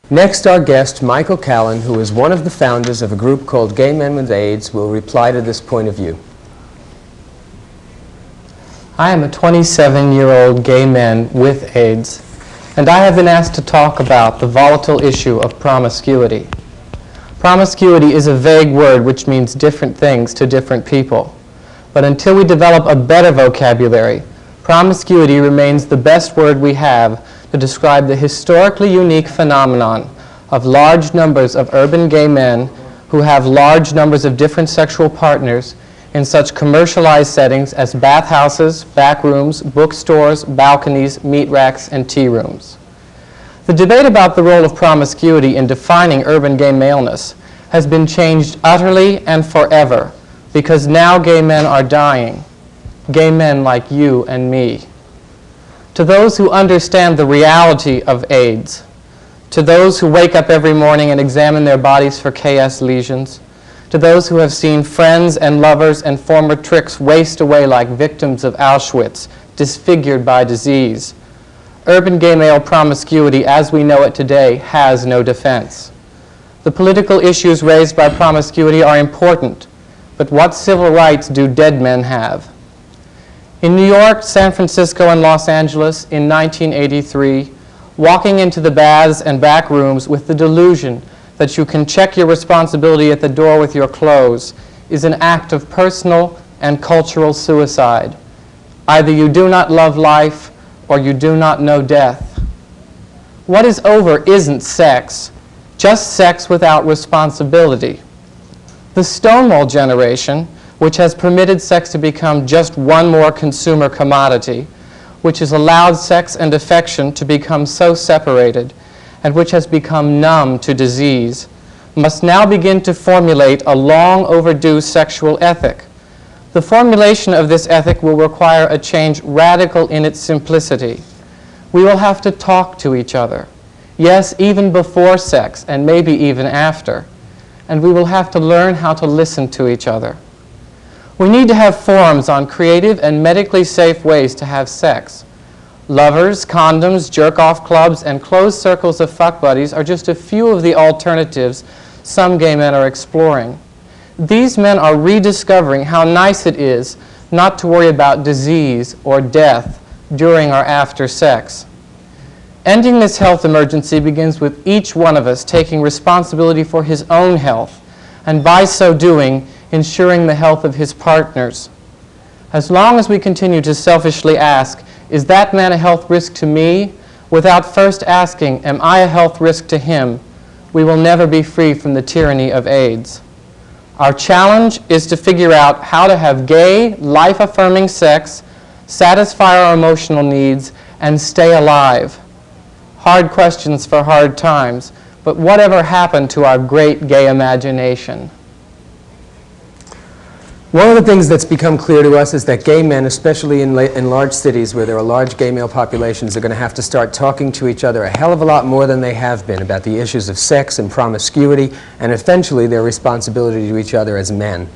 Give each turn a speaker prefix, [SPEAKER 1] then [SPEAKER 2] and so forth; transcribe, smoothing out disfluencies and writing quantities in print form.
[SPEAKER 1] Next, our guest, Michael Callen, who is one of the founders of a group called Gay Men with AIDS, will reply to this point of view.
[SPEAKER 2] I am a 27-year-old gay man with AIDS, and I have been asked to talk about the volatile issue of promiscuity. Promiscuity is a vague word which means different things to different people. But until we develop a better vocabulary, promiscuity remains the best word we have to describe the historically unique phenomenon of large numbers of urban gay men who have large numbers of different sexual partners in such commercialized settings as bathhouses, back rooms, bookstores, balconies, meat racks, and tea rooms. The debate about the role of promiscuity in defining urban gay maleness has been changed utterly and forever because now gay men are dying, gay men like you and me. To those who understand the reality of AIDS, to those who wake up every morning and examine their bodies for KS lesions, to those who have seen friends and lovers and former tricks waste away like victims of Auschwitz, disfigured by disease, urban gay male promiscuity as we know it today has no defense. The political issues raised by promiscuity are important, but what civil rights do dead men have? In New York, San Francisco, and Los Angeles in 1983, walking into the baths and back rooms with the delusion that you can check your responsibility at the door with your clothes is an act of personal and cultural suicide. Either you do not love life or you do not know death. What is over isn't sex, just sex without responsibility. The Stonewall generation, which has permitted sex to become just one more consumer commodity, which has allowed sex and affection to become so separated, and which has become numb to disease, must now begin to formulate a long overdue sexual ethic. The formulation of this ethic will require a change radical in its simplicity. We will have to talk to each other, yes, even before sex, and maybe even after, and we will have to learn how to listen to each other. We need to have forums on creative and medically safe ways to have sex. Lovers, condoms, jerk-off clubs, and closed circles of fuck buddies are just a few of the alternatives some gay men are exploring. These men are rediscovering how nice it is not to worry about disease or death during or after sex. Ending this health emergency begins with each one of us taking responsibility for his own health, and by so doing, ensuring the health of his partners. As long as we continue to selfishly ask, is that man a health risk to me, without first asking, am I a health risk to him, we will never be free from the tyranny of AIDS. Our challenge is to figure out how to have gay, life-affirming sex, satisfy our emotional needs, and stay alive. Hard questions for hard times, but whatever happened to our great gay imagination?
[SPEAKER 1] One of the things that's become clear to us is that gay men, especially in large cities where there are large gay male populations, are going to have to start talking to each other a hell of a lot more than they have been about the issues of sex and promiscuity and eventually their responsibility to each other as men.